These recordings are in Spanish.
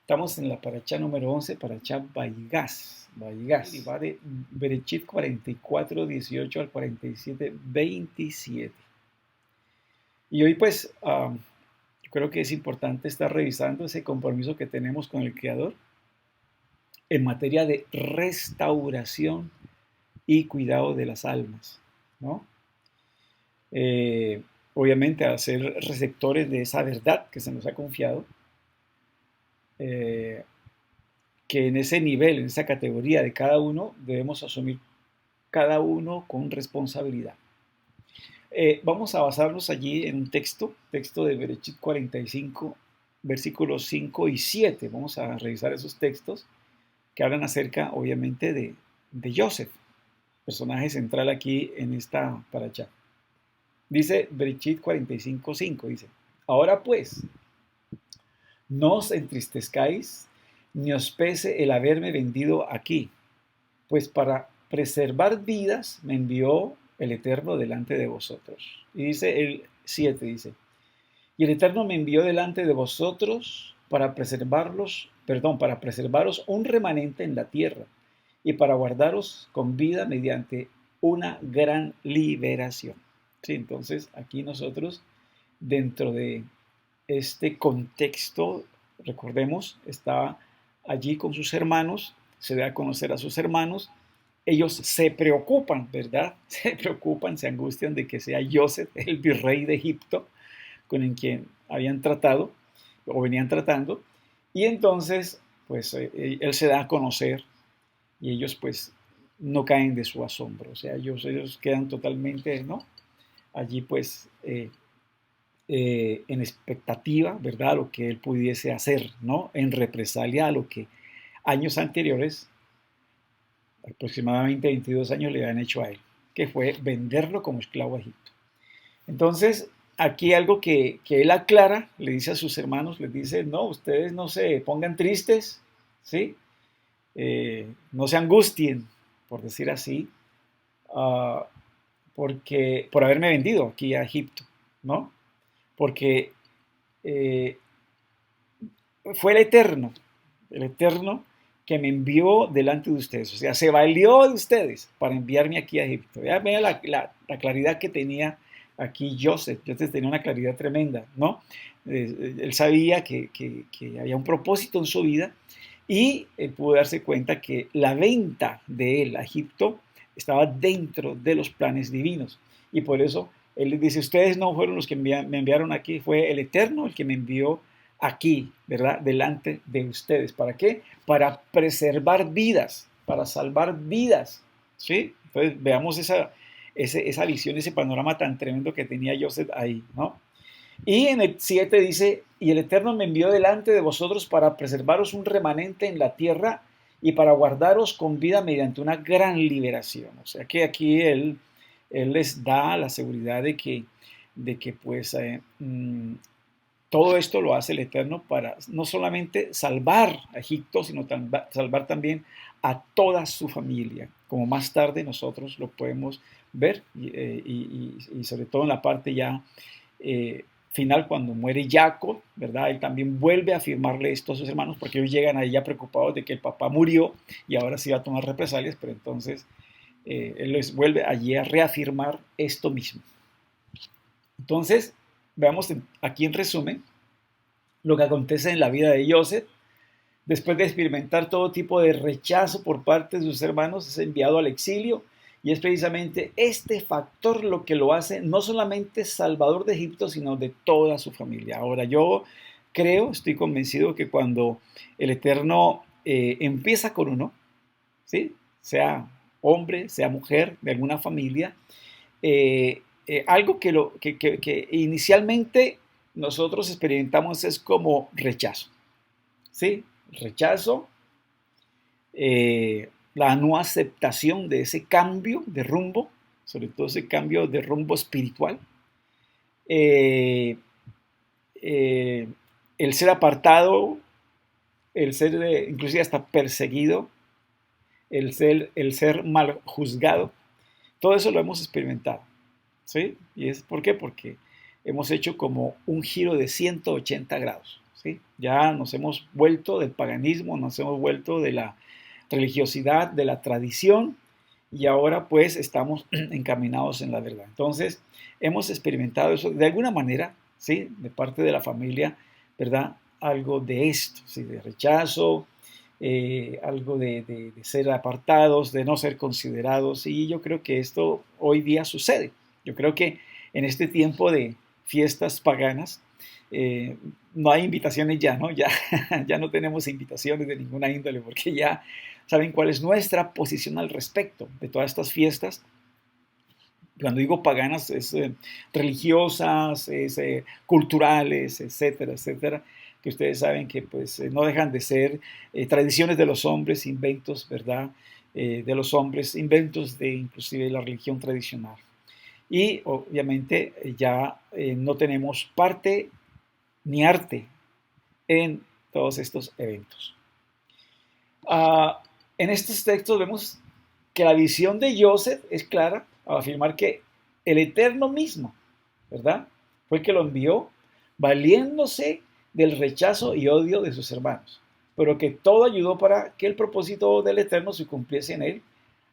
Estamos en la paracha número 11, paracha Vaigás. Vaigás. Y va de Berechit 44, 18 al 47, 27. Y hoy pues yo creo que es importante estar revisando ese compromiso que tenemos con el Creador en materia de restauración y cuidado de las almas, ¿no? Obviamente al ser receptores de esa verdad que se nos ha confiado, eh, que en ese nivel, en esa categoría de cada uno, debemos asumir cada uno con responsabilidad. Vamos a basarnos allí en un texto de Berechit 45, versículos 5 y 7. Vamos a revisar esos textos que hablan acerca, obviamente, de Joseph, personaje central aquí en esta paracha. Dice Berechit 45, 5, dice, ahora pues, no os entristezcáis, ni os pese el haberme vendido aquí, pues para preservar vidas me envió el Eterno delante de vosotros. Y dice el 7, dice, y el Eterno me envió delante de vosotros para para preservaros un remanente en la tierra y para guardaros con vida mediante una gran liberación. Sí, entonces aquí nosotros, dentro de este contexto, recordemos, estaba allí con sus hermanos, se da a conocer a sus hermanos, ellos se preocupan, ¿verdad? Se preocupan, se angustian de que sea Joseph, el virrey de Egipto, con el quien habían tratado o venían tratando, y entonces, pues él se da a conocer y ellos pues no caen de su asombro, o sea, ellos quedan totalmente, ¿no? Allí pues en expectativa, ¿verdad? A lo que él pudiese hacer, ¿no? En represalia a lo que años anteriores, aproximadamente 22 años, le habían hecho a él, que fue venderlo como esclavo a Egipto. Entonces, aquí algo que él aclara, le dice a sus hermanos, les dice, no, ustedes no se pongan tristes, ¿sí? No se angustien, por decir así, uh, porque, por haberme vendido aquí a Egipto, ¿no? Porque eh, fue el Eterno que me envió delante de ustedes, o sea, se valió de ustedes para enviarme aquí a Egipto. Ya vean la claridad que tenía aquí Joseph. Joseph tenía una claridad tremenda, ¿no? Él sabía que había un propósito en su vida y él pudo darse cuenta que la venta de él a Egipto estaba dentro de los planes divinos. Y por eso él les dice, ustedes no fueron los que me enviaron aquí, fue el Eterno el que me envió aquí, ¿verdad? Delante de ustedes. ¿Para qué? Para preservar vidas, para salvar vidas, ¿sí? Entonces veamos esa visión, ese panorama tan tremendo que tenía Joseph ahí, ¿no? Y en el 7 dice, y el Eterno me envió delante de vosotros para preservaros un remanente en la tierra y para guardaros con vida mediante una gran liberación. O sea que aquí él les da la seguridad de que pues todo esto lo hace el Eterno para no solamente salvar a Egipto, sino salvar también a toda su familia, como más tarde nosotros lo podemos ver, y sobre todo en la parte ya final, cuando muere Jacob, ¿verdad? Él también vuelve a afirmarle esto a sus hermanos, porque ellos llegan ahí ya preocupados de que el papá murió y ahora sí va a tomar represalias, pero entonces él les vuelve allí a reafirmar esto mismo. Entonces, veamos aquí en resumen lo que acontece en la vida de Joseph. Después de experimentar todo tipo de rechazo por parte de sus hermanos, es enviado al exilio y es precisamente este factor lo que lo hace no solamente salvador de Egipto, sino de toda su familia. Ahora, yo creo, estoy convencido que cuando el Eterno empieza con uno, ¿sí? Sea hombre, sea mujer, de alguna familia, algo que inicialmente nosotros experimentamos es como rechazo, ¿sí? Rechazo, la no aceptación de ese cambio de rumbo, sobre todo ese cambio de rumbo espiritual, eh, eh, el ser apartado, el ser inclusive hasta perseguido, el ser mal juzgado, todo eso lo hemos experimentado, ¿sí? ¿Y es por qué? Porque hemos hecho como un giro de 180 grados. ¿sí? Ya nos hemos vuelto del paganismo, nos hemos vuelto de la religiosidad, de la tradición, y ahora pues estamos encaminados en la verdad. Entonces, hemos experimentado eso de alguna manera, ¿sí? De parte de la familia, ¿verdad? Algo de esto, ¿sí? De rechazo, algo de ser apartados, de no ser considerados, y yo creo que esto hoy día sucede. Yo creo que en este tiempo de fiestas paganas, eh, no hay invitaciones ya, ¿no? Ya, ya no tenemos invitaciones de ninguna índole, porque ya saben cuál es nuestra posición al respecto de todas estas fiestas. Cuando digo paganas, es religiosas, es culturales, etcétera, etcétera, que ustedes saben que pues no dejan de ser tradiciones de los hombres, inventos, ¿verdad? De los hombres, inventos de inclusive la religión tradicional. Y obviamente ya no tenemos parte ni arte en todos estos eventos. Ah, en estos textos vemos que la visión de Joseph es clara al afirmar que el Eterno mismo, ¿verdad? Fue el que lo envió valiéndose del rechazo y odio de sus hermanos, pero que todo ayudó para que el propósito del Eterno se cumpliese en él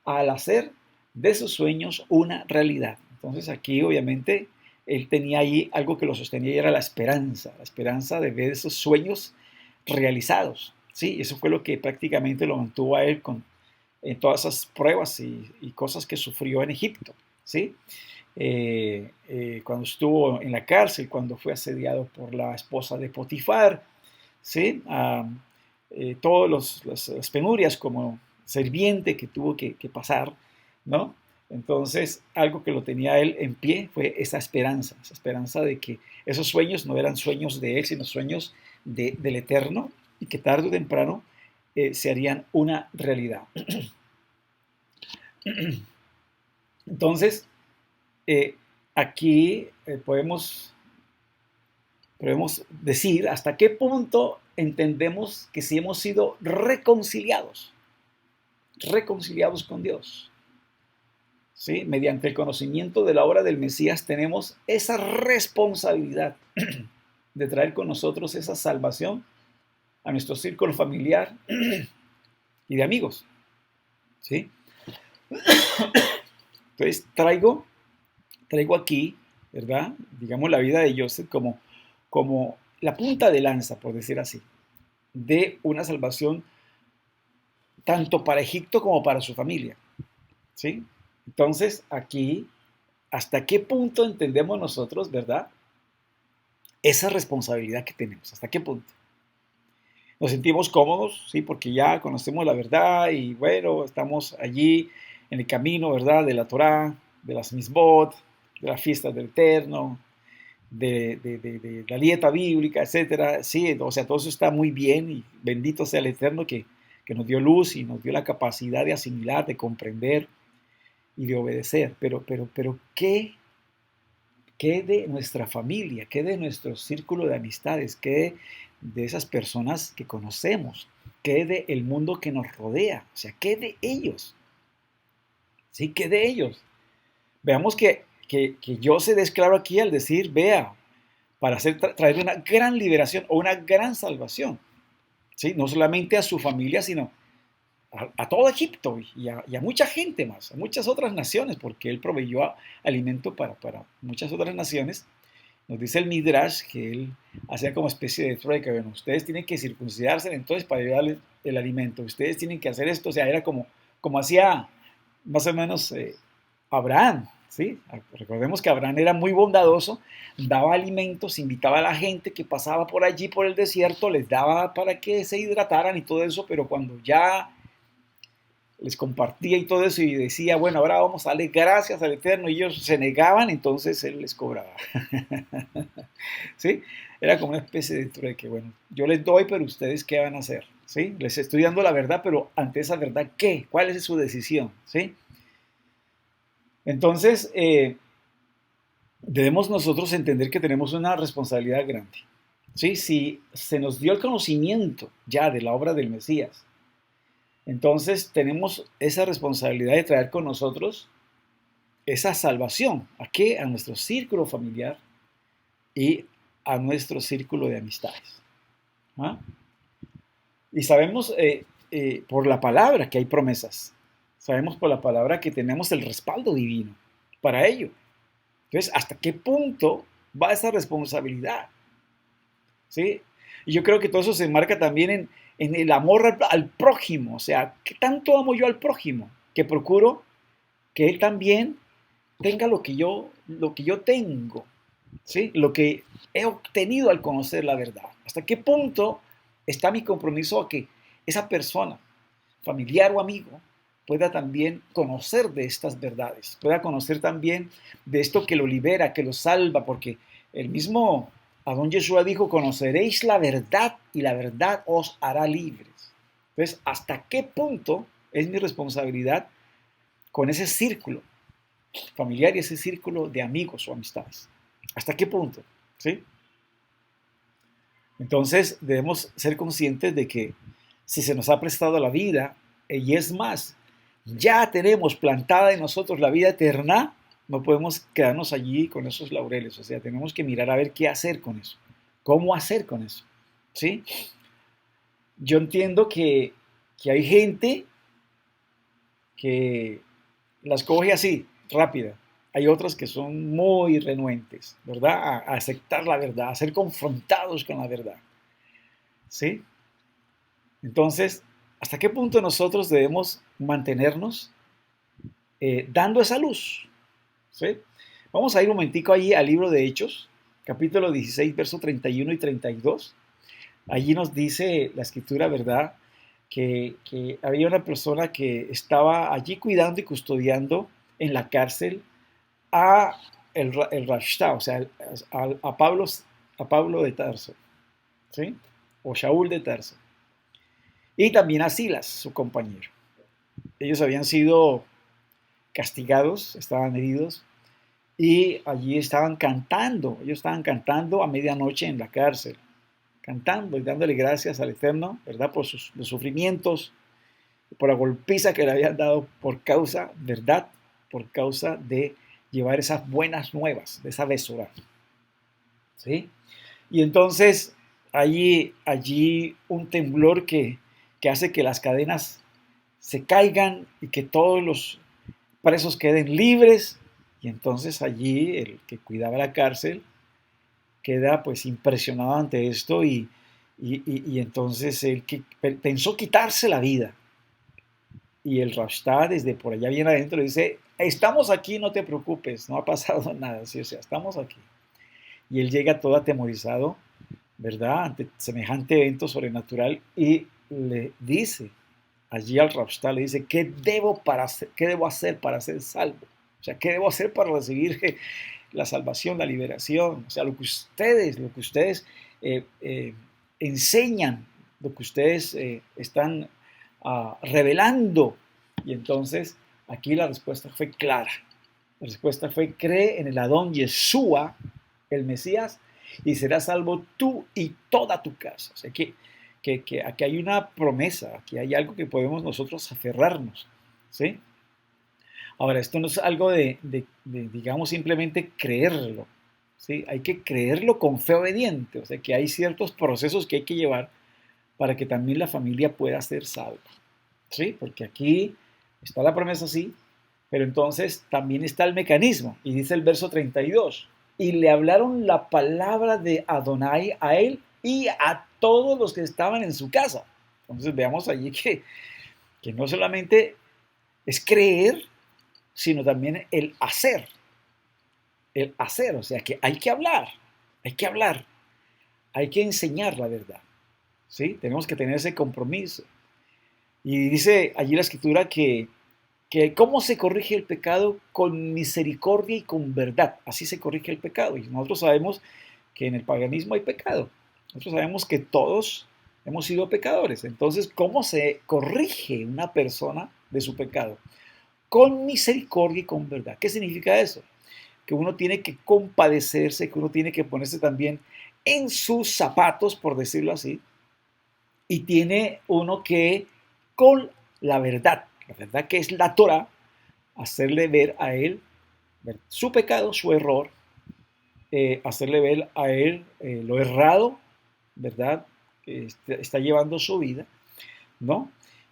al hacer de sus sueños una realidad. Entonces aquí obviamente él tenía ahí algo que lo sostenía y era la esperanza de ver esos sueños realizados. Sí, eso fue lo que prácticamente lo mantuvo a él con todas esas pruebas y cosas que sufrió en Egipto. ¿Sí? Cuando estuvo en la cárcel, cuando fue asediado por la esposa de Potifar, ¿sí? Todas las penurias como serviente que tuvo que pasar, ¿no? Entonces, algo que lo tenía él en pie fue esa esperanza de que esos sueños no eran sueños de él, sino sueños del Eterno, y que tarde o temprano se harían una realidad. Entonces, aquí podemos decir hasta qué punto entendemos que si hemos sido reconciliados con Dios. ¿Sí? Mediante el conocimiento de la obra del Mesías tenemos esa responsabilidad de traer con nosotros esa salvación a nuestro círculo familiar y de amigos. ¿Sí? Entonces traigo aquí, ¿verdad? Digamos la vida de Joseph como la punta de lanza, por decir así, de una salvación tanto para Egipto como para su familia. ¿Sí? Entonces, aquí, ¿hasta qué punto entendemos nosotros, verdad? Esa responsabilidad que tenemos, ¿hasta qué punto? Nos sentimos cómodos, ¿sí? Porque ya conocemos la verdad y bueno, estamos allí en el camino, ¿verdad? De la Torá, de las misbot, de las fiestas del Eterno, de la dieta bíblica, etcétera. Sí, o sea, todo eso está muy bien y bendito sea el Eterno que nos dio luz y nos dio la capacidad de asimilar, de comprender y de obedecer. Pero ¿qué de nuestra familia? ¿Qué de nuestro círculo de amistades? ¿Qué de esas personas que conocemos? ¿Qué de el mundo que nos rodea? O sea, ¿qué de ellos? ¿Sí? ¿Qué de ellos? Veamos que yo se desclaro aquí al decir, vea, para traer una gran liberación o una gran salvación. ¿Sí? No solamente a su familia, sino a todo Egipto y a mucha gente más, a muchas otras naciones, porque él proveyó alimento para muchas otras naciones. Nos dice el Midrash que él hacía como especie de trueque. Bueno, ustedes tienen que circuncidarse entonces para llevarle el alimento. Ustedes tienen que hacer esto. O sea, era como hacía más o menos Abraham. ¿Sí? Recordemos que Abraham era muy bondadoso, daba alimentos, invitaba a la gente que pasaba por allí, por el desierto, les daba para que se hidrataran y todo eso, pero cuando ya les compartía y todo eso y decía, bueno, ahora vamos a darle gracias al Eterno, y ellos se negaban, entonces él les cobraba. ¿Sí? Era como una especie de trueque, bueno, yo les doy, pero ustedes ¿qué van a hacer? ¿Sí? Les estoy dando la verdad, pero ante esa verdad, ¿qué? ¿Cuál es su decisión? ¿Sí? Entonces, debemos nosotros entender que tenemos una responsabilidad grande. ¿Sí? Si se nos dio el conocimiento ya de la obra del Mesías, entonces tenemos esa responsabilidad de traer con nosotros esa salvación. ¿A qué? A nuestro círculo familiar y a nuestro círculo de amistades. ¿Ah? Y sabemos por la palabra que hay promesas. Sabemos por la palabra que tenemos el respaldo divino para ello. Entonces, ¿hasta qué punto va esa responsabilidad? ¿Sí? Y yo creo que todo eso se enmarca también en el amor al prójimo. O sea, ¿qué tanto amo yo al prójimo? Que procuro que él también tenga lo que yo tengo, ¿sí? Lo que he obtenido al conocer la verdad. ¿Hasta qué punto está mi compromiso a que esa persona, familiar o amigo, pueda también conocer de estas verdades, pueda conocer también de esto que lo libera, que lo salva, porque el mismo Adón Yeshua dijo, conoceréis la verdad y la verdad os hará libres. Entonces, ¿hasta qué punto es mi responsabilidad con ese círculo familiar y ese círculo de amigos o amistades? ¿Hasta qué punto? ¿Sí? Entonces debemos ser conscientes de que si se nos ha prestado la vida, y es más, ya tenemos plantada en nosotros la vida eterna, no podemos quedarnos allí con esos laureles. O sea, tenemos que mirar a ver qué hacer con eso, cómo hacer con eso. ¿Sí? Yo entiendo que hay gente que las coge así, rápida. Hay otras que son muy renuentes, ¿verdad? A aceptar la verdad, a ser confrontados con la verdad. ¿Sí? Entonces, ¿hasta qué punto nosotros debemos mantenernos dando esa luz? ¿Sí? Vamos a ir un momentico ahí al libro de Hechos, capítulo 16, verso 31 y 32. Allí nos dice la escritura, ¿verdad? Que había una persona que estaba allí cuidando y custodiando en la cárcel a el Rashtá, o sea, a Pablo de Tarso, ¿sí? O Shaul de Tarso. Y también a Silas, su compañero. Ellos habían sido castigados, estaban heridos, y allí estaban cantando. Ellos estaban cantando a medianoche en la cárcel, cantando y dándole gracias al Eterno, ¿verdad? Por sus los sufrimientos, por la golpiza que le habían dado por causa, ¿verdad? Por causa de llevar esas buenas nuevas, de esa besora, ¿sí? Y entonces allí un temblor que hace que las cadenas se caigan y que todos los presos queden libres. Y entonces allí el que cuidaba la cárcel queda pues impresionado ante esto y entonces él que pensó quitarse la vida. Y el Rashtá desde por allá bien adentro le dice, estamos aquí, no te preocupes, no ha pasado nada, ¿sí? O sea, estamos aquí. Y él llega todo atemorizado, ¿verdad? Ante semejante evento sobrenatural y le dice allí al Rashtá, le dice, ¿qué debo hacer para ser salvo? O sea, ¿qué debo hacer para recibir la salvación, la liberación? O sea, lo que ustedes enseñan, lo que ustedes están revelando. Y entonces aquí la respuesta fue clara. La respuesta fue, cree en el Adón Yeshua, el Mesías, y serás salvo tú y toda tu casa. O sea, que aquí hay una promesa, aquí hay algo que podemos nosotros aferrarnos. ¿Sí? Ahora, esto no es algo digamos, simplemente creerlo. ¿Sí? Hay que creerlo con fe obediente. O sea, que hay ciertos procesos que hay que llevar para que también la familia pueda ser salva. ¿Sí? Porque aquí está la promesa, sí, pero entonces también está el mecanismo. Y dice el verso 32, y le hablaron la palabra de Adonai a él y a todos los que estaban en su casa. Entonces veamos allí que no solamente es creer, sino también el hacer, o sea que hay que hablar, hay que enseñar la verdad, ¿sí? Tenemos que tener ese compromiso. Y dice allí la escritura que cómo se corrige el pecado con misericordia y con verdad, así se corrige el pecado. Y nosotros sabemos que en el paganismo hay pecado, nosotros sabemos que todos hemos sido pecadores, entonces ¿cómo se corrige una persona de su pecado? Con misericordia y con verdad. ¿Qué significa eso? Que uno tiene que compadecerse, que uno tiene que ponerse también en sus zapatos, por decirlo así, y tiene uno que, con la verdad que es la Torah, hacerle ver a él su pecado, su error, hacerle ver a él lo errado, ¿verdad? que está llevando su vida, ¿no?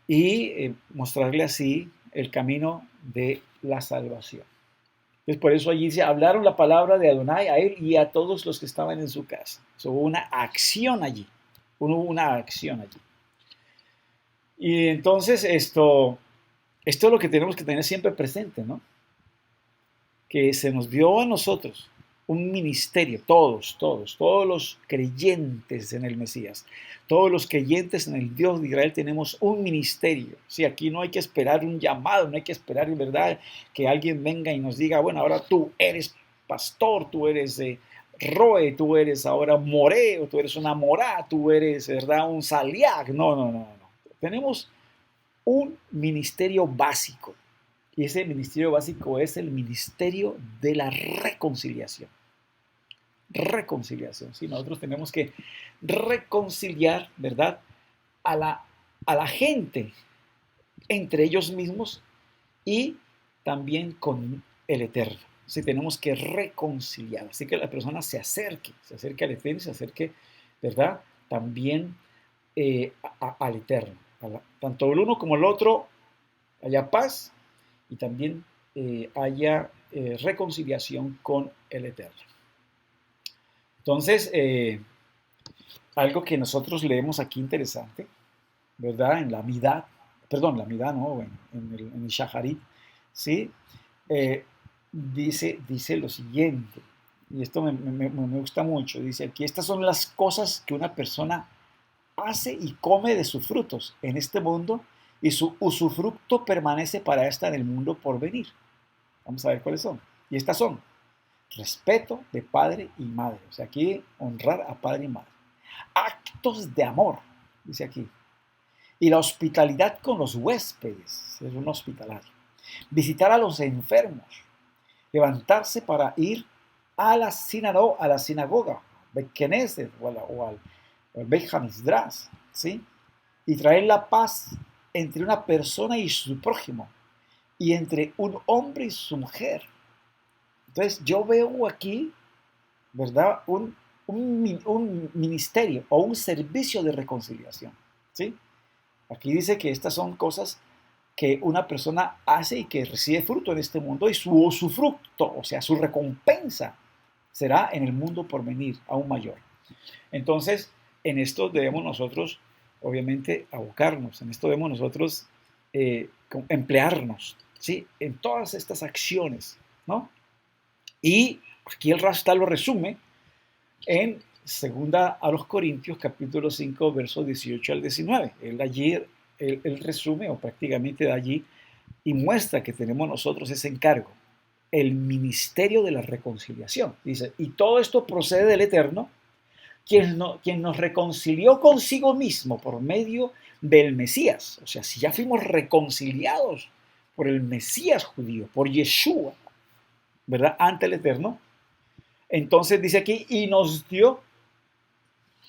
Y mostrarle así el camino de la salvación. Entonces, por eso allí dice, hablaron la palabra de Adonai a él y a todos los que estaban en su casa. Hubo una acción allí, hubo una acción allí. Y entonces esto es lo que tenemos que tener siempre presente, ¿no? Que se nos dio a nosotros un ministerio, todos los creyentes en el Mesías, todos los creyentes en el Dios de Israel tenemos un ministerio. Sí, aquí no hay que esperar un llamado, no hay que esperar en verdad que alguien venga y nos diga, bueno, ahora tú eres pastor, tú eres Roe, tú eres ahora Moreo, tú eres una Morá, tú eres, ¿verdad?, un Saliac. No. Tenemos un ministerio básico. Y ese ministerio básico es el ministerio de la reconciliación. Reconciliación, ¿sí? Nosotros tenemos que reconciliar, ¿verdad?, a la gente entre ellos mismos y también con el Eterno. Sí, tenemos que reconciliar, así que la persona se acerque al Eterno, se acerque, ¿verdad?, también al Eterno. Tanto el uno como el otro haya paz y también haya reconciliación con el Eterno. Entonces, algo que nosotros leemos aquí interesante, ¿verdad? En la Midá, perdón, la Midá no, en el Shaharit, ¿sí? Dice lo siguiente, y esto me gusta mucho, dice aquí, estas son las cosas que una persona hace y come de sus frutos en este mundo, y su usufructo permanece para esta en el mundo por venir. Vamos a ver cuáles son. Y estas son: respeto de padre y madre. O sea, aquí honrar a padre y madre. Actos de amor, dice aquí. Y la hospitalidad con los huéspedes. Es un hospitalario. Visitar a los enfermos. Levantarse para ir a la sinagoga, Bet Knesset o al Beit Hamikdash, ¿sí? Y traer la paz entre una persona y su prójimo, y entre un hombre y su mujer. Entonces yo veo aquí, ¿verdad?, un ministerio o un servicio de reconciliación, ¿sí? Aquí dice que estas son cosas que una persona hace y que recibe fruto en este mundo, y su fruto, o sea, su recompensa, será en el mundo por venir aún mayor. Entonces, en esto debemos nosotros, obviamente, abocarnos, en esto debemos nosotros emplearnos, ¿sí?, en todas estas acciones, ¿no? Y aquí el Rastá lo resume en segunda a los Corintios, capítulo 5, versos 18 al 19. Él resume, o prácticamente de allí, y muestra que tenemos nosotros ese encargo, el ministerio de la reconciliación. Dice, y todo esto procede del Eterno, quien nos reconcilió consigo mismo por medio del Mesías. O sea, si ya fuimos reconciliados por el Mesías judío, por Yeshua, ¿verdad?, ante el Eterno, entonces dice aquí, y nos dio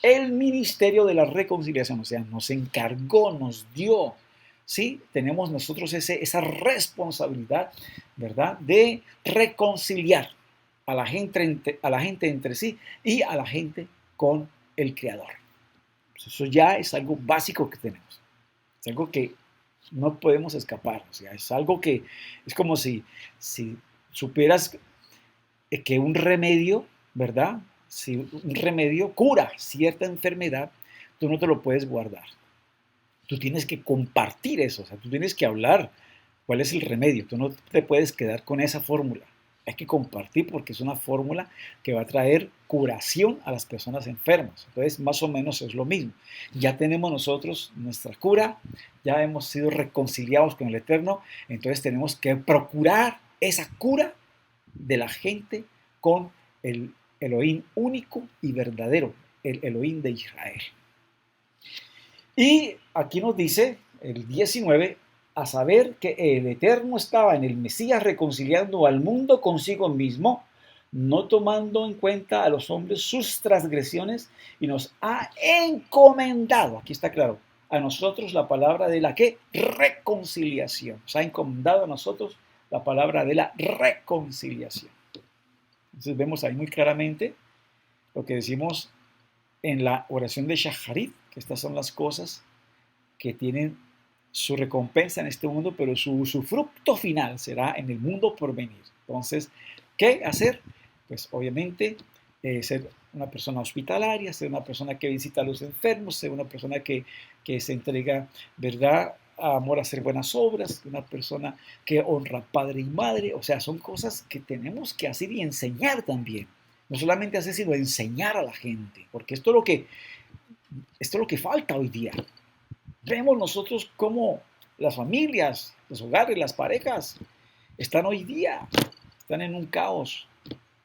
el ministerio de la reconciliación, o sea, nos encargó, nos dio, ¿sí? Tenemos nosotros esa responsabilidad, ¿verdad?, de reconciliar a la gente entre sí y a la gente con el Creador. Pues eso ya es algo básico que tenemos, es algo que no podemos escapar, o sea, es algo que es como si supieras que un remedio, ¿verdad? Si un remedio cura cierta enfermedad, tú no te lo puedes guardar. Tú tienes que compartir eso, o sea, tú tienes que hablar cuál es el remedio. Tú no te puedes quedar con esa fórmula. Hay que compartir porque es una fórmula que va a traer curación a las personas enfermas. Entonces, más o menos es lo mismo. Ya tenemos nosotros nuestra cura, ya hemos sido reconciliados con el Eterno, entonces tenemos que procurar esa cura de la gente con el Elohim único y verdadero, el Elohim de Israel. Y aquí nos dice el 19, a saber que el Eterno estaba en el Mesías reconciliando al mundo consigo mismo, no tomando en cuenta a los hombres sus transgresiones, y nos ha encomendado, aquí está claro, a nosotros la palabra de la ¿qué? Reconciliación. Nos ha encomendado a nosotros la palabra de la reconciliación. Entonces vemos ahí muy claramente lo que decimos en la oración de Shaharit, que estas son las cosas que tienen su recompensa en este mundo, pero su fruto final será en el mundo por venir. Entonces, ¿qué hacer? Pues obviamente ser una persona hospitalaria, ser una persona que visita a los enfermos, ser una persona que se entrega, ¿verdad?, a amor a hacer buenas obras, una persona que honra padre y madre. O sea, son cosas que tenemos que hacer y enseñar también. No solamente hacer, sino enseñar a la gente, porque esto es lo que falta hoy día. Vemos nosotros cómo las familias, los hogares, las parejas están hoy día, están en un caos,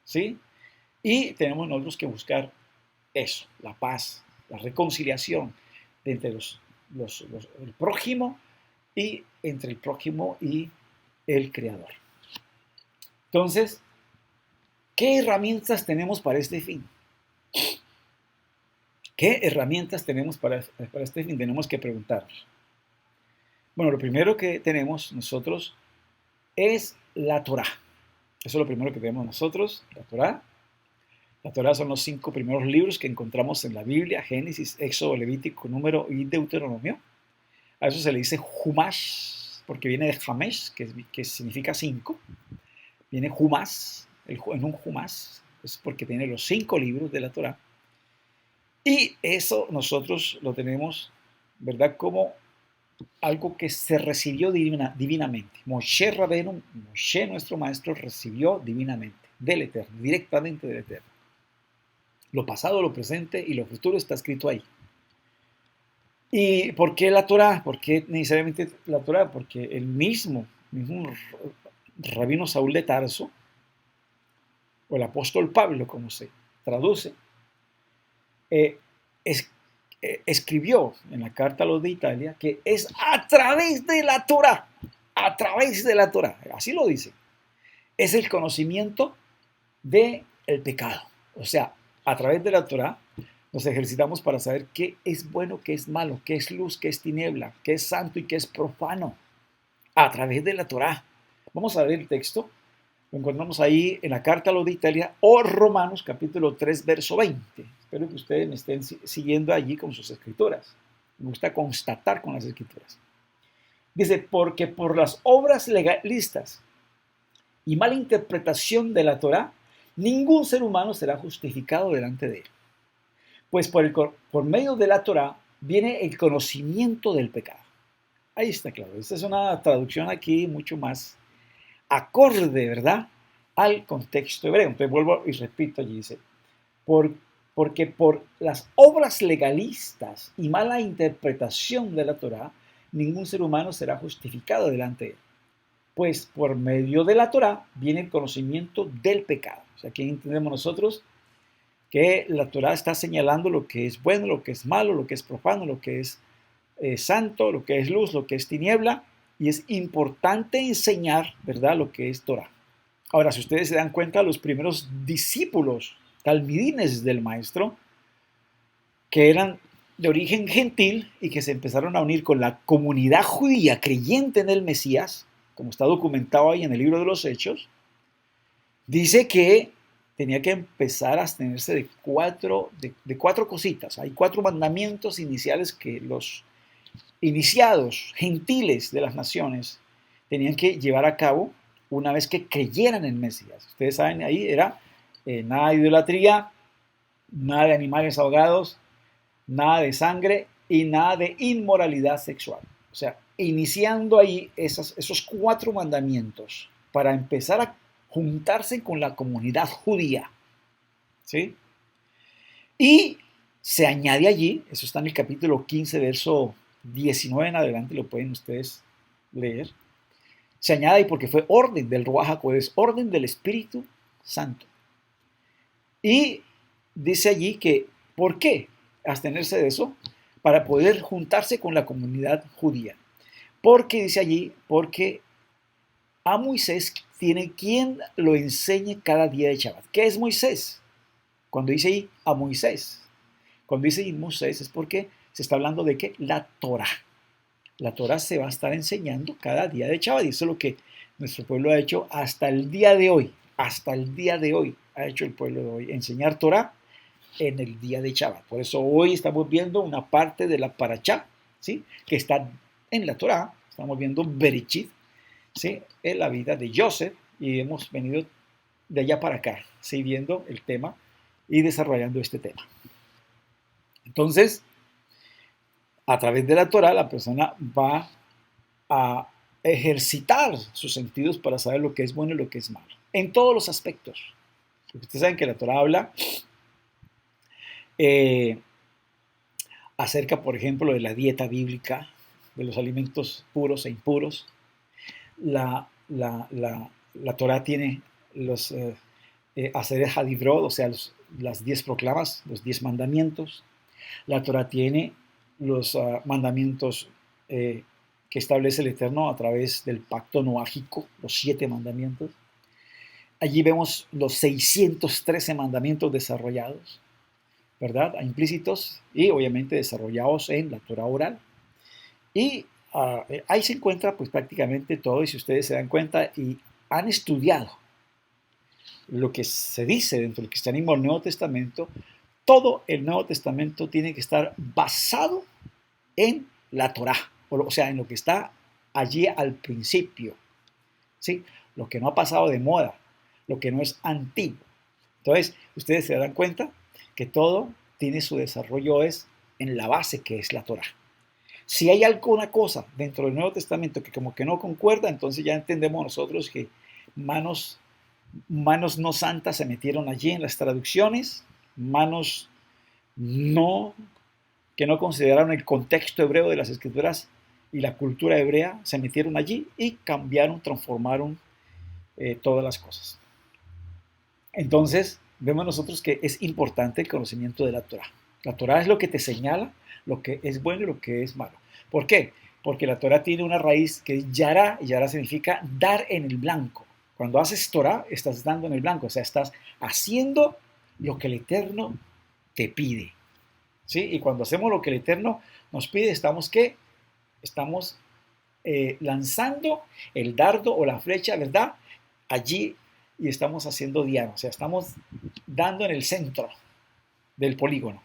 ¿sí? Y tenemos nosotros que buscar eso, la paz, la reconciliación entre el prójimo y entre el prójimo y el Creador. Entonces, ¿qué herramientas tenemos para este fin? ¿Qué herramientas tenemos para este fin? Tenemos que preguntarnos. Bueno, lo primero que tenemos nosotros es la Torá. Eso es lo primero que tenemos nosotros, la Torá. La Torá son los 5 primeros libros que encontramos en la Biblia: Génesis, Éxodo, Levítico, Número y Deuteronomio. A eso se le dice Humash, porque viene de Hamesh, que significa 5. Viene Humas, en un Humas, es porque tiene los 5 libros de la Torá. Y eso nosotros lo tenemos, ¿verdad?, como algo que se recibió divinamente. Moshe Rabenu, Moshe, nuestro maestro, recibió divinamente, del Eterno, directamente del Eterno. Lo pasado, lo presente y lo futuro está escrito ahí. ¿Y por qué la Torá? ¿Por qué necesariamente la Torá? Porque el mismo rabino Saúl de Tarso, o el apóstol Pablo, como se traduce, escribió en la carta a los de Italia que es a través de la Torá, así lo dice, es el conocimiento del pecado. O sea, a través de la Torá nos ejercitamos para saber qué es bueno, qué es malo, qué es luz, qué es tiniebla, qué es santo y qué es profano, a través de la Torá. Vamos a ver el texto. Lo encontramos ahí en la carta a los de Italia, o Romanos capítulo 3, verso 20. Espero que ustedes me estén siguiendo allí con sus escrituras. Me gusta constatar con las escrituras. Dice, porque por las obras legalistas y mala interpretación de la Torá, ningún ser humano será justificado delante de él. Pues por medio de la Torá viene el conocimiento del pecado. Ahí está claro. Esta es una traducción aquí mucho más acorde, ¿verdad?, al contexto hebreo. Entonces vuelvo y repito, allí dice, porque por las obras legalistas y mala interpretación de la Torá, ningún ser humano será justificado delante de él. Pues por medio de la Torá viene el conocimiento del pecado. O sea, aquí entendemos nosotros que la Torá está señalando lo que es bueno, lo que es malo, lo que es profano, lo que es santo, lo que es luz, lo que es tiniebla. Y es importante enseñar, ¿verdad?, lo que es Torá. Ahora, si ustedes se dan cuenta, los primeros discípulos talmidines del maestro, que eran de origen gentil y que se empezaron a unir con la comunidad judía creyente en el Mesías, como está documentado ahí en el libro de los Hechos, dice que tenía que empezar a abstenerse de cuatro cositas. Hay 4 mandamientos iniciales que los iniciados, gentiles de las naciones, tenían que llevar a cabo una vez que creyeran en Mesías. Ustedes saben, ahí era nada de idolatría, nada de animales ahogados, nada de sangre y nada de inmoralidad sexual. O sea, iniciando ahí esos 4 mandamientos para empezar a juntarse con la comunidad judía, ¿sí? Y se añade allí, eso está en el capítulo 15, verso 19 en adelante, lo pueden ustedes leer. Se añade ahí porque fue orden del Ruaj HaKodesh, orden del Espíritu Santo. Y dice allí que, ¿por qué abstenerse de eso? Para poder juntarse con la comunidad judía. Porque dice allí, porque a Moisés tiene quien lo enseñe cada día de Shabbat. ¿Qué es Moisés? Cuando dice ahí a Moisés, cuando dice ahí Moisés es porque se está hablando de que la Torá. La Torá se va a estar enseñando cada día de Shabbat. Y eso es lo que nuestro pueblo ha hecho hasta el día de hoy. Hasta el día de hoy ha hecho el pueblo de hoy. Enseñar Torá en el día de Shabbat. Por eso hoy estamos viendo una parte de la Parashá, ¿sí? Que está en la Torá. Estamos viendo Bereshit, ¿sí? En la vida de Joseph, y hemos venido de allá para acá, ¿sí? Viendo el tema y desarrollando este tema. Entonces, a través de la Torá, la persona va a ejercitar sus sentidos para saber lo que es bueno y lo que es malo, en todos los aspectos. Ustedes saben que la Torá habla eh, acerca, por ejemplo, de la dieta bíblica, de los alimentos puros e impuros. La Torá tiene los Aseret Hadivrot, o sea, las 10 proclamas, los 10 mandamientos. La Torá tiene los mandamientos que establece el Eterno a través del pacto noágico, los 7 mandamientos. Allí vemos los 613 mandamientos desarrollados, ¿verdad? Implícitos y obviamente desarrollados en la Torá oral. Y ahí se encuentra pues prácticamente todo, y si ustedes se dan cuenta y han estudiado lo que se dice dentro del cristianismo del Nuevo Testamento, todo el Nuevo Testamento tiene que estar basado en la Torá, o sea, en lo que está allí al principio, ¿sí? Lo que no ha pasado de moda, lo que no es antiguo. Entonces, ustedes se dan cuenta que todo tiene su desarrollo es en la base que es la Torá. Si hay alguna cosa dentro del Nuevo Testamento que como que no concuerda, entonces ya entendemos nosotros que manos no santas se metieron allí en las traducciones, manos no que no consideraron el contexto hebreo de las escrituras y la cultura hebrea, se metieron allí y cambiaron, transformaron todas las cosas. Entonces, vemos nosotros que es importante el conocimiento de la Torá. La Torá es lo que te señala lo que es bueno y lo que es malo. ¿Por qué? Porque la Torá tiene una raíz que es yará, y yará significa dar en el blanco. Cuando haces Torá, estás dando en el blanco, o sea, estás haciendo lo que el Eterno te pide. ¿Sí? Y cuando hacemos lo que el Eterno nos pide, estamos ¿qué? Estamos lanzando el dardo o la flecha, ¿verdad? Allí, y estamos haciendo diana, o sea, estamos dando en el centro del polígono,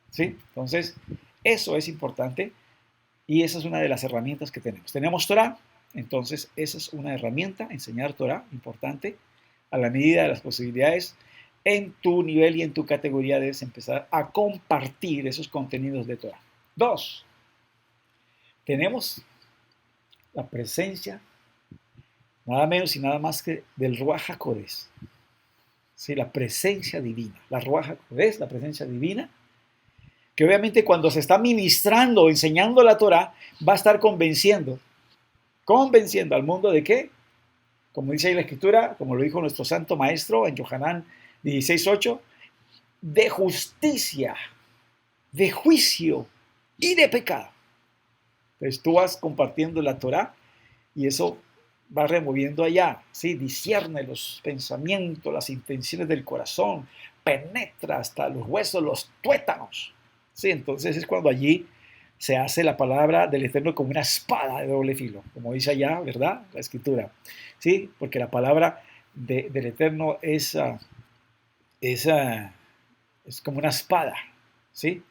¿sí? Entonces, eso es importante y esa es una de las herramientas que tenemos. Tenemos Torah, entonces esa es una herramienta, enseñar Torah, importante, a la medida de las posibilidades. En tu nivel y en tu categoría debes empezar a compartir esos contenidos de Torah. 2. Tenemos la presencia, nada menos y nada más que del Ruach HaKodesh. ¿Sí? La presencia divina. La Ruach HaKodesh, la presencia divina, que obviamente cuando se está ministrando o enseñando la Torah, va a estar convenciendo al mundo de qué, como dice ahí la Escritura, como lo dijo nuestro santo maestro en Yohanan 16:8, de justicia, de juicio y de pecado. Entonces tú vas compartiendo la Torah y eso va removiendo allá, ¿sí? Discierne los pensamientos, las intenciones del corazón, penetra hasta los huesos, los tuétanos, ¿sí? Entonces es cuando allí se hace la palabra del Eterno como una espada de doble filo, como dice allá, ¿verdad? La Escritura, ¿sí? Porque la palabra del Eterno es como una espada, ¿sí?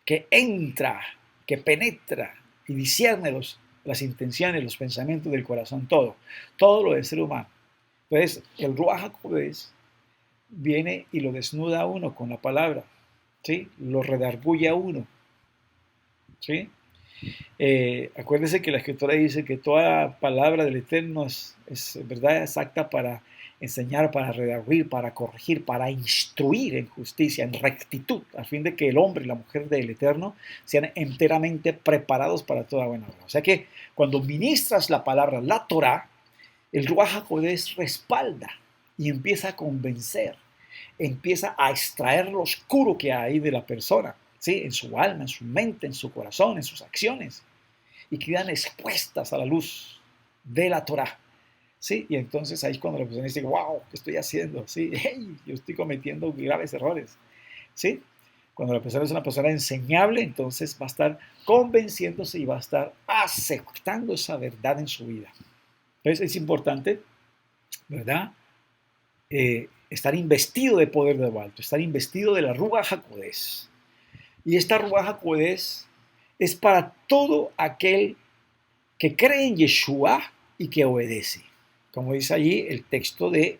Que entra, que penetra y discierne las intenciones, los pensamientos del corazón, todo lo del ser humano. Entonces, el Ruach HaKodesh viene y lo desnuda a uno con la palabra, ¿sí? Lo redarguye a uno, ¿sí? Acuérdense que la Escritura dice que toda palabra del Eterno es verdad exacta para enseñar, para redarguir, para corregir, para instruir en justicia, en rectitud, a fin de que el hombre y la mujer del Eterno sean enteramente preparados para toda buena obra. O sea que cuando ministras la palabra, la Torah, el Ruach HaKodesh respalda y empieza a convencer, empieza a extraer lo oscuro que hay de la persona, ¿sí? En su alma, en su mente, en su corazón, en sus acciones, y quedan expuestas a la luz de la Torah. ¿Sí? Y entonces ahí es cuando la persona dice, wow, ¿qué estoy haciendo? ¿Sí? Hey, yo estoy cometiendo graves errores. ¿Sí? Cuando la persona es una persona enseñable, entonces va a estar convenciéndose y va a estar aceptando esa verdad en su vida. Entonces es importante, ¿verdad? estar investido de poder de lo alto, estar investido de la Ruach HaKodesh. Y esta Ruach HaKodesh es para todo aquel que cree en Yeshua y que obedece. Como dice allí el texto de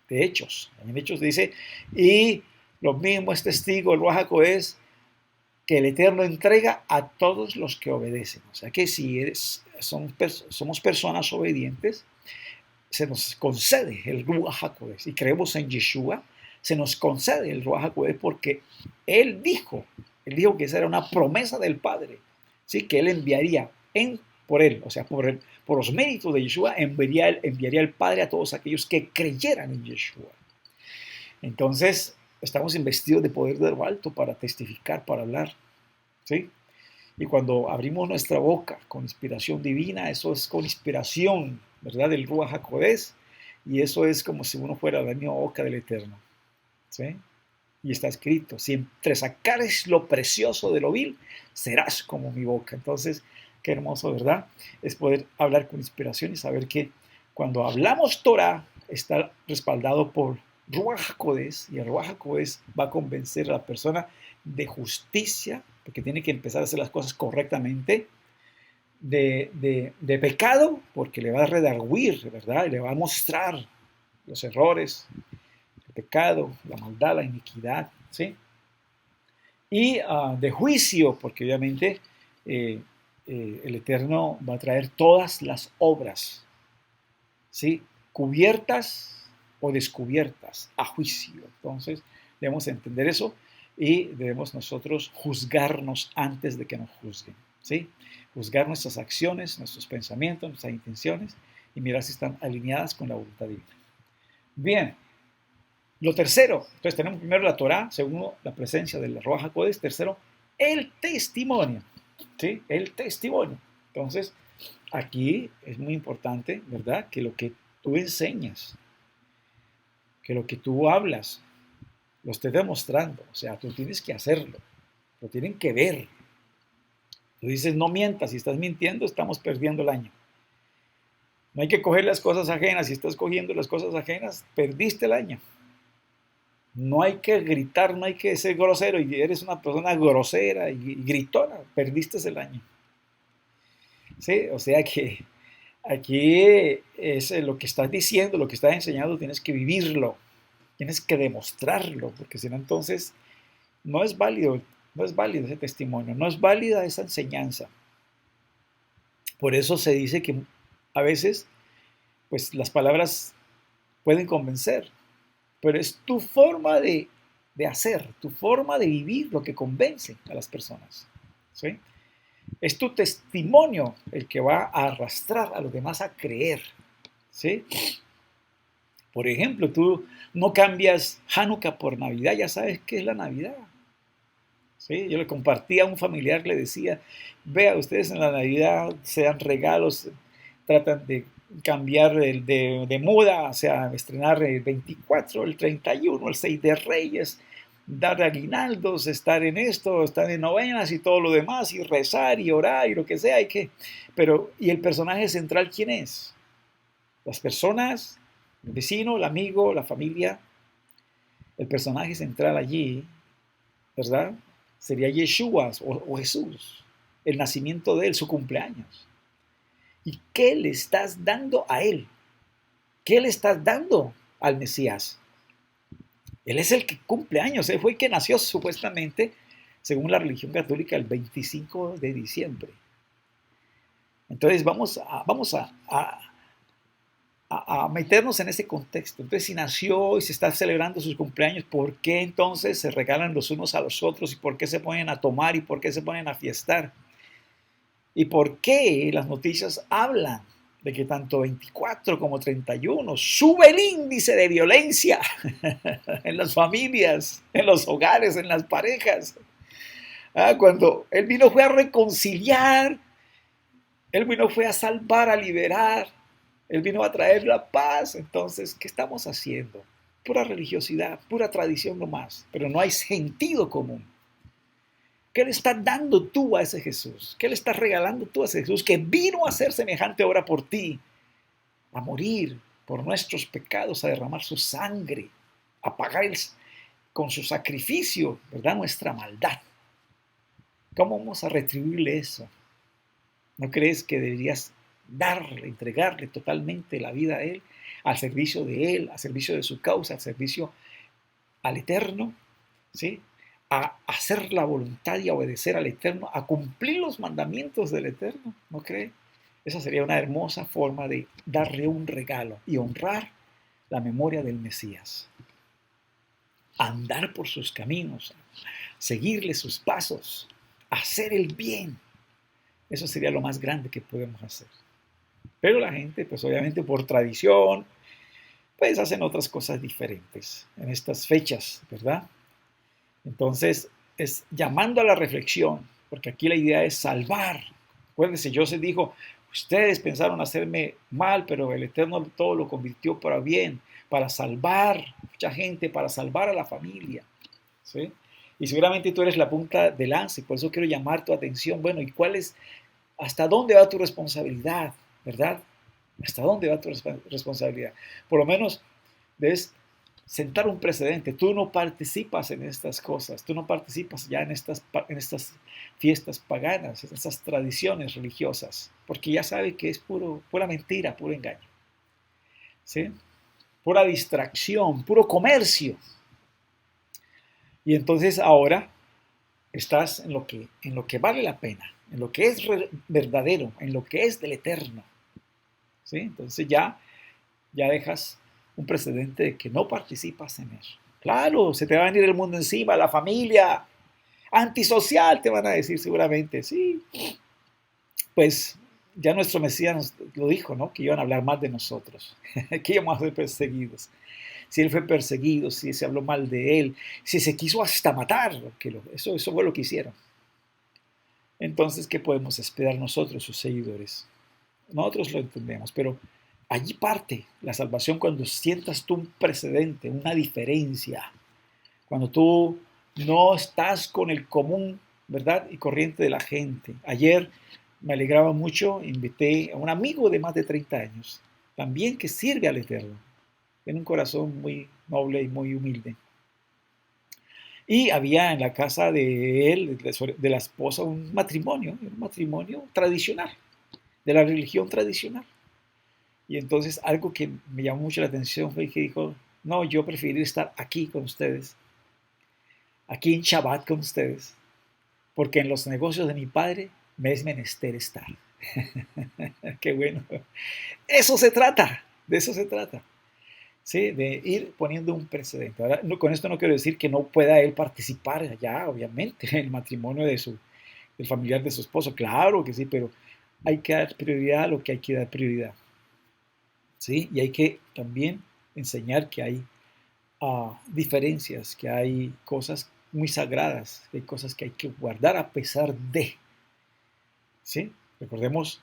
Hechos. En Hechos dice, y lo mismo es testigo el Ruach HaKodesh que el Eterno entrega a todos los que obedecen. O sea que si somos personas obedientes, se nos concede el Ruach HaKodesh y creemos en Yeshua, se nos concede el Ruach HaKodesh porque Él dijo que esa era una promesa del Padre, ¿sí? Que Él enviaría por Él, o sea, por los méritos de Yeshua, enviaría el Padre a todos aquellos que creyeran en Yeshua. Entonces, estamos investidos de poder de lo alto para testificar, para hablar, ¿sí? Y cuando abrimos nuestra boca con inspiración divina, eso es con inspiración, ¿verdad? Del Ruach HaKodesh, y eso es como si uno fuera la misma boca del Eterno, ¿sí? Y está escrito, si entre sacares lo precioso de lo vil, serás como mi boca. Entonces, qué hermoso, ¿verdad? Es poder hablar con inspiración y saber que cuando hablamos Torah, está respaldado por Ruach HaKodesh, y el Ruach HaKodesh va a convencer a la persona de justicia, porque tiene que empezar a hacer las cosas correctamente, de pecado, porque le va a redarguir, ¿verdad? Y le va a mostrar los errores, el pecado, la maldad, la iniquidad, ¿sí? Y de juicio, porque obviamente el Eterno va a traer todas las obras, ¿sí? Cubiertas o descubiertas a juicio. Entonces, debemos entender eso y debemos nosotros juzgarnos antes de que nos juzguen, ¿sí? Juzgar nuestras acciones, nuestros pensamientos, nuestras intenciones y mirar si están alineadas con la voluntad divina. Bien, lo tercero, entonces tenemos primero la Torah, segundo, la presencia de la Ruach HaKodesh, tercero, el testimonio, ¿sí? El testimonio. Entonces, aquí es muy importante, ¿verdad? Que lo que tú enseñas, que lo que tú hablas, lo estés demostrando. O sea, tú tienes que hacerlo, lo tienen que ver. Tú dices, no mientas, si estás mintiendo, estamos perdiendo el año. No hay que coger las cosas ajenas, si estás cogiendo las cosas ajenas, perdiste el año. No hay que gritar, no hay que ser grosero, y eres una persona grosera y gritona, perdiste el año. ¿Sí? O sea que aquí es lo que estás diciendo, lo que estás enseñando, tienes que vivirlo, tienes que demostrarlo, porque si no, entonces no es válido ese testimonio, no es válida esa enseñanza. Por eso se dice que a veces, pues las palabras pueden convencer, pero es tu forma de hacer, tu forma de vivir lo que convence a las personas, ¿sí? Es tu testimonio el que va a arrastrar a los demás a creer, ¿sí? Por ejemplo, tú no cambias Hanukkah por Navidad, ya sabes qué es la Navidad, ¿sí? Yo le compartía a un familiar, le decía, vea, ustedes en la Navidad se dan regalos, tratan de cambiar de moda, o sea, estrenar el 24, el 31, el 6 de Reyes, dar aguinaldos, estar en esto, estar en novenas y todo lo demás, y rezar y orar y lo que sea, pero ¿y el personaje central quién es? Las personas, el vecino, el amigo, la familia, el personaje central allí, ¿verdad? Sería Yeshua o Jesús, el nacimiento de él, su cumpleaños. ¿Y qué le estás dando a él? ¿Qué le estás dando al Mesías? Él es el que cumple años, él fue el que nació supuestamente, según la religión católica, el 25 de diciembre. Entonces vamos a meternos en ese contexto. Entonces, si nació y se está celebrando sus cumpleaños, ¿por qué entonces se regalan los unos a los otros? ¿Y por qué se ponen a tomar? ¿Y por qué se ponen a fiestar? ¿Y por qué las noticias hablan de que tanto 24 como 31 sube el índice de violencia en las familias, en los hogares, en las parejas? Cuando Él vino fue a reconciliar, Él vino fue a salvar, a liberar, Él vino a traer la paz. Entonces, ¿qué estamos haciendo? Pura religiosidad, pura tradición nomás, pero no hay sentido común. ¿Qué le estás dando tú a ese Jesús? ¿Qué le estás regalando tú a ese Jesús que vino a hacer semejante obra por ti? A morir, por nuestros pecados, a derramar su sangre, a pagar con su sacrificio, ¿verdad?, nuestra maldad. ¿Cómo vamos a retribuirle eso? ¿No crees que deberías darle, entregarle totalmente la vida a Él, al servicio de su causa, al servicio al Eterno, ¿sí? A hacer la voluntad y a obedecer al Eterno, a cumplir los mandamientos del Eterno, ¿no cree? Esa sería una hermosa forma de darle un regalo y honrar la memoria del Mesías. Andar por sus caminos, seguirle sus pasos, hacer el bien. Eso sería lo más grande que podemos hacer. Pero la gente, pues obviamente por tradición, pues hacen otras cosas diferentes en estas fechas, ¿verdad? Entonces, es llamando a la reflexión, porque aquí la idea es salvar. Acuérdense, José dijo, ustedes pensaron hacerme mal, pero el Eterno todo lo convirtió para bien, para salvar mucha gente, para salvar a la familia, ¿sí? Y seguramente tú eres la punta de lanza, y por eso quiero llamar tu atención. Bueno, ¿y cuál es, hasta dónde va tu responsabilidad, verdad? ¿Hasta dónde va tu responsabilidad? Por lo menos debes sentar un precedente. Tú no participas en estas cosas, tú no participas ya en estas fiestas paganas, en estas tradiciones religiosas, porque ya sabes que es pura mentira, puro engaño, ¿sí? Pura distracción, puro comercio. Y entonces ahora estás en lo que vale la pena, en lo que es verdadero, en lo que es del Eterno, ¿sí? Entonces ya dejas un precedente de que no participas en eso. Claro, se te va a venir el mundo encima, la familia, antisocial te van a decir seguramente, sí. Pues ya nuestro Mesías nos lo dijo, ¿no? Que iban a hablar más de nosotros, que íbamos a ser perseguidos. Si él fue perseguido, si se habló mal de él, si se quiso hasta matar, eso fue lo que hicieron. Entonces, ¿qué podemos esperar nosotros, sus seguidores? Nosotros lo entendemos, pero allí parte la salvación cuando sientas tú un precedente, una diferencia, cuando tú no estás con el común, ¿verdad?, y corriente de la gente. Ayer me alegraba mucho, invité a un amigo de más de 30 años, también que sirve al Eterno, tiene un corazón muy noble y muy humilde. Y había en la casa de él, de la esposa, un matrimonio tradicional, de la religión tradicional. Y entonces algo que me llamó mucho la atención fue que dijo, no, yo preferiría estar aquí con ustedes, aquí en Shabbat con ustedes, porque en los negocios de mi padre me es menester estar. Qué bueno. Eso se trata, de eso se trata. ¿Sí? De ir poniendo un precedente. Ahora, no, con esto no quiero decir que no pueda él participar allá, obviamente, en el matrimonio del familiar de su esposo. Claro que sí, pero hay que dar prioridad a lo que hay que dar prioridad. ¿Sí? Y hay que también enseñar que hay diferencias, que hay cosas muy sagradas, que hay cosas que hay que guardar a pesar de. ¿Sí? Recordemos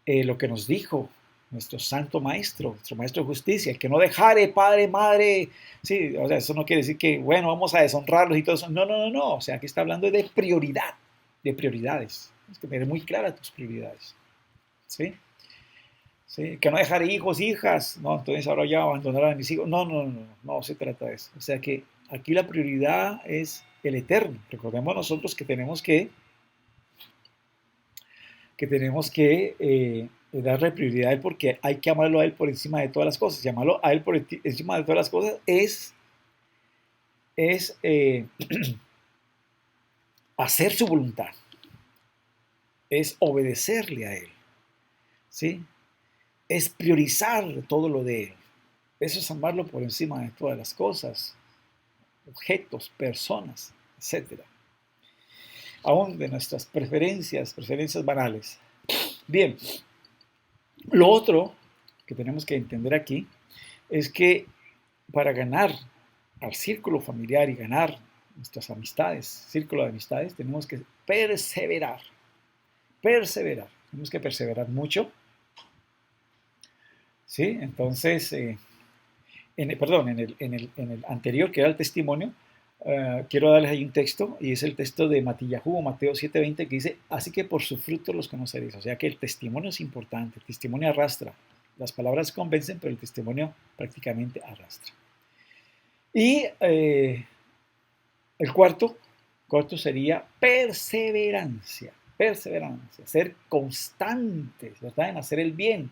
lo que nos dijo nuestro santo maestro, nuestro maestro de justicia, el que no dejare padre, madre, sí, o sea, eso no quiere decir que, bueno, vamos a deshonrarlos y todo eso, no, o sea, aquí está hablando de prioridad, de prioridades, tienes que tener muy claras tus prioridades, ¿sí? ¿Sí? Que no dejar hijos, hijas, no, entonces ahora ya abandonar a mis hijos, no se trata de eso, o sea que aquí la prioridad es el Eterno, recordemos nosotros que tenemos que darle prioridad a Él porque hay que amarlo a Él por encima de todas las cosas. Y amarlo a Él por encima de todas las cosas es hacer su voluntad, es obedecerle a Él, ¿sí? Es priorizar todo lo de Él. Eso es amarlo por encima de todas las cosas, objetos, personas, etc. Aún de nuestras preferencias banales. Bien, lo otro que tenemos que entender aquí es que para ganar al círculo familiar y ganar nuestras amistades, círculo de amistades, tenemos que perseverar. Tenemos que perseverar mucho. ¿Sí? Entonces, en el anterior, que era el testimonio, quiero darles ahí un texto, y es el texto de Matillahu, Mateo 7:20, que dice, así que por su fruto los conoceréis. O sea que el testimonio es importante, el testimonio arrastra. Las palabras convencen, pero el testimonio prácticamente arrastra. Y el cuarto sería perseverancia. Perseverancia, ser constantes, ¿verdad? En hacer el bien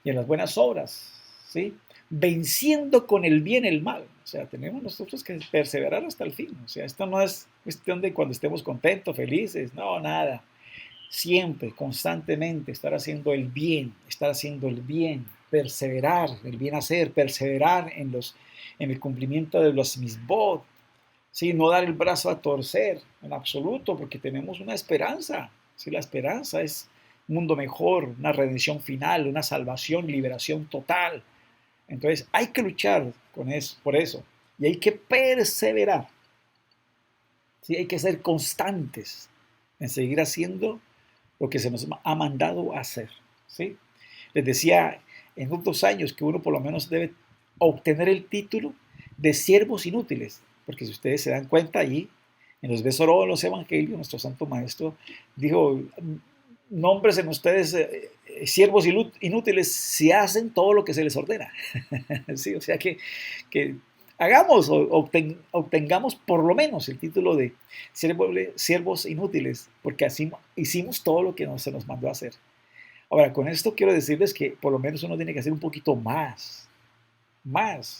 y en las buenas obras, ¿sí? Venciendo con el bien el mal. O sea, tenemos nosotros que perseverar hasta el fin. O sea, esto no es cuestión de cuando estemos contentos, felices, no, nada. Siempre, constantemente, estar haciendo el bien, perseverar, el bien hacer, perseverar en el cumplimiento de los misbod, ¿sí? No dar el brazo a torcer en absoluto, porque tenemos una esperanza. ¿Sí? La esperanza es un mundo mejor, una redención final, una salvación, liberación total. Entonces hay que luchar con eso, por eso, y hay que perseverar. ¿Sí? Hay que ser constantes en seguir haciendo lo que se nos ha mandado hacer. ¿Sí? Les decía en otros años que uno por lo menos debe obtener el título de siervos inútiles, porque si ustedes se dan cuenta allí, en los Besoró de los Evangelios, nuestro Santo Maestro dijo, nombres en ustedes siervos inútiles si hacen todo lo que se les ordena. Sí, o sea que hagamos o obtengamos por lo menos el título de siervos inútiles, porque así hicimos todo lo que se nos mandó a hacer. Ahora, con esto quiero decirles que por lo menos uno tiene que hacer un poquito más,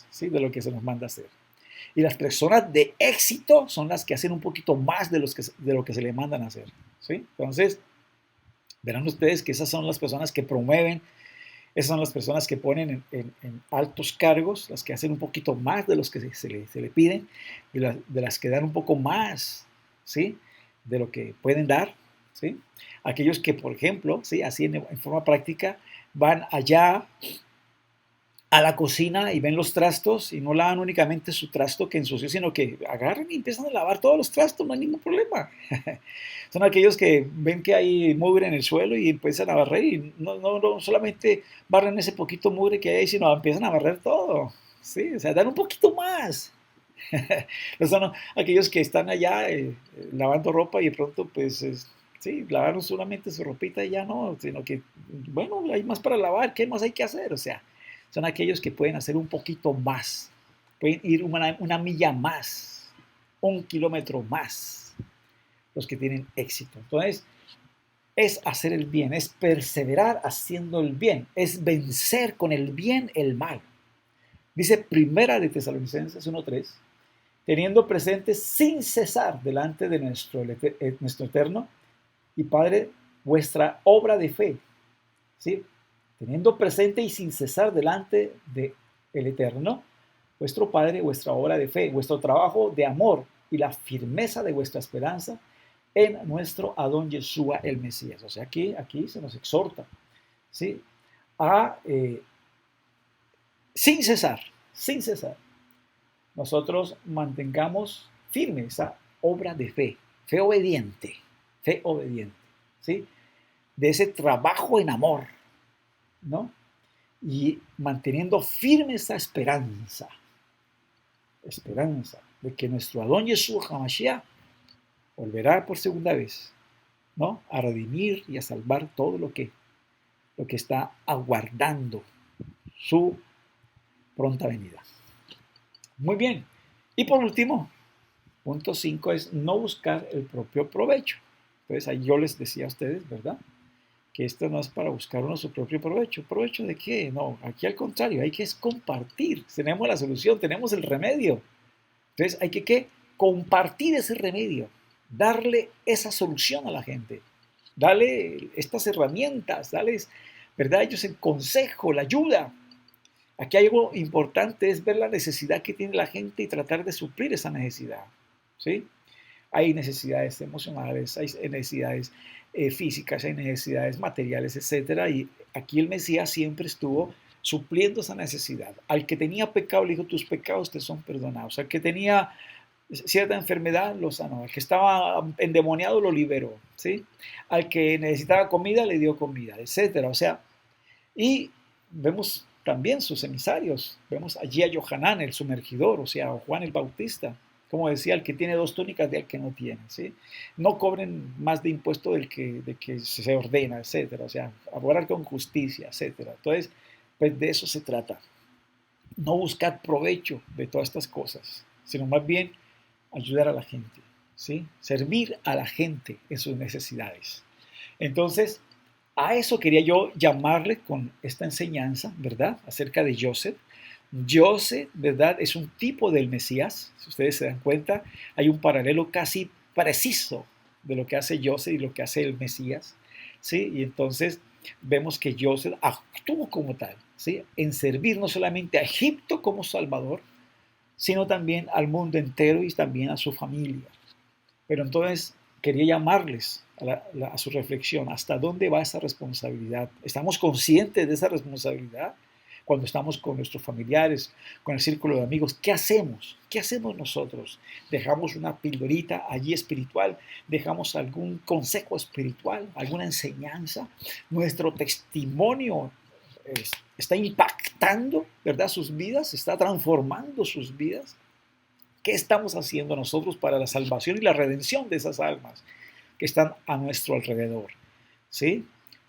¿sí? De lo que se nos manda a hacer. Y las personas de éxito son las que hacen un poquito más de lo que se le mandan a hacer, ¿sí? Entonces, verán ustedes que esas son las personas que promueven, esas son las personas que ponen en altos cargos, las que hacen un poquito más de los que se le piden, y de las que dan un poco más, ¿sí? De lo que pueden dar, ¿sí? Aquellos que, por ejemplo, ¿sí? Así en forma práctica, van allá a la cocina y ven los trastos y no lavan únicamente su trasto que ensució, sino que agarran y empiezan a lavar todos los trastos, no hay ningún problema. Son aquellos que ven que hay mugre en el suelo y empiezan a barrer y no solamente barren ese poquito mugre que hay ahí, sino empiezan a barrer todo. Sí, o sea, dan un poquito más. No son aquellos que están allá lavando ropa y de pronto pues sí, lavaron solamente su ropita y ya no, sino que bueno, hay más para lavar, ¿qué más hay que hacer? O sea, son aquellos que pueden hacer un poquito más, pueden ir una milla más, 1 kilómetro más, los que tienen éxito. Entonces, es hacer el bien, es perseverar haciendo el bien, es vencer con el bien el mal. Dice Primera de Tesalonicenses 1:3, teniendo presente sin cesar delante de nuestro eterno y Padre vuestra obra de fe, ¿sí? Teniendo presente y sin cesar delante de el Eterno, vuestro Padre, vuestra obra de fe, vuestro trabajo de amor y la firmeza de vuestra esperanza en nuestro Adón Yeshua el Mesías. O sea, aquí se nos exhorta, ¿sí? A sin cesar, nosotros mantengamos firme esa obra de fe obediente, ¿sí? De ese trabajo en amor, ¿no? Y manteniendo firme esa esperanza de que nuestro Adón Yeshua HaMashiach volverá por segunda vez, ¿no? A redimir y a salvar todo lo que está aguardando su pronta venida. Muy bien. Y por último, punto 5 es no buscar el propio provecho. Entonces ahí yo les decía a ustedes, ¿verdad? Que esto no es para buscar uno su propio provecho. ¿Provecho de qué? No, aquí al contrario, hay que compartir. Tenemos la solución, tenemos el remedio. Entonces hay que ¿qué? Compartir ese remedio, darle esa solución a la gente, darle estas herramientas, darles, ¿verdad? Ellos el consejo, la ayuda. Aquí hay algo importante, es ver la necesidad que tiene la gente y tratar de suplir esa necesidad, ¿sí? Hay necesidades emocionales, hay necesidades físicas, hay necesidades materiales, etcétera. Y aquí el Mesías siempre estuvo supliendo esa necesidad. Al que tenía pecado le dijo, tus pecados te son perdonados. Al que tenía cierta enfermedad lo sanó. Al que estaba endemoniado lo liberó, ¿sí? Al que necesitaba comida le dio comida, etcétera. O sea, y vemos también sus emisarios. Vemos allí a Yohanan, el sumergidor, o sea, a Juan el Bautista. Como decía, el que tiene 2 túnicas del que no tiene, ¿sí? No cobren más de impuesto de que se ordena, etcétera. O sea, abogar con justicia, etcétera. Entonces, Pues de eso se trata. No buscar provecho de todas estas cosas, sino más bien ayudar a la gente, ¿sí? Servir a la gente en sus necesidades. Entonces, a eso quería yo llamarle con esta enseñanza, ¿verdad? Acerca de Joseph. Joseph, ¿verdad? Es un tipo del Mesías. Si ustedes se dan cuenta, hay un paralelo casi preciso de lo que hace Joseph y lo que hace el Mesías, ¿sí? Y entonces vemos que Joseph actuó como tal, ¿sí? En servir no solamente a Egipto como Salvador, sino también al mundo entero y también a su familia. Pero entonces quería llamarles a su reflexión, ¿hasta dónde va esa responsabilidad? ¿Estamos conscientes de esa responsabilidad? Cuando estamos con nuestros familiares, con el círculo de amigos, ¿qué hacemos? ¿Qué hacemos nosotros? ¿Dejamos una pildorita allí espiritual? ¿Dejamos algún consejo espiritual? ¿Alguna enseñanza? ¿Nuestro testimonio está impactando, ¿verdad? Sus vidas, está transformando sus vidas? ¿Qué estamos haciendo nosotros para la salvación y la redención de esas almas que están a nuestro alrededor? ¿Sí?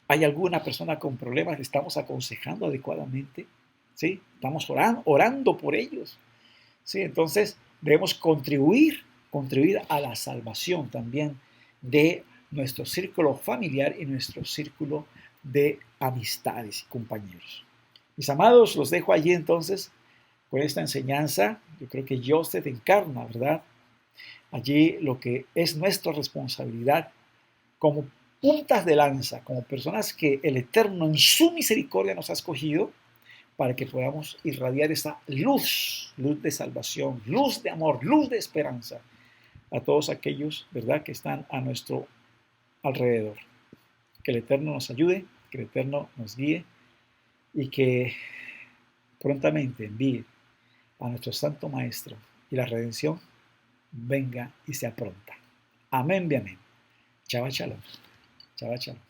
¿Hay alguna persona con problemas? ¿Le estamos aconsejando adecuadamente? ¿Sí? ¿Estamos orando por ellos? ¿Sí? Entonces debemos contribuir a la salvación también de nuestro círculo familiar y nuestro círculo de amistades y compañeros. Mis amados, los dejo allí entonces con esta enseñanza. Yo creo que Joseph encarna, ¿verdad? Allí lo que es nuestra responsabilidad como puntas de lanza, como personas que el Eterno en su misericordia nos ha escogido para que podamos irradiar esa luz, luz de salvación, luz de amor, luz de esperanza a todos aquellos, ¿verdad?, que están a nuestro alrededor. Que el Eterno nos ayude, que el Eterno nos guíe y que prontamente envíe a nuestro Santo Maestro y la redención venga y sea pronta. Amén, amén. Chava, shalom. Chava, shalom.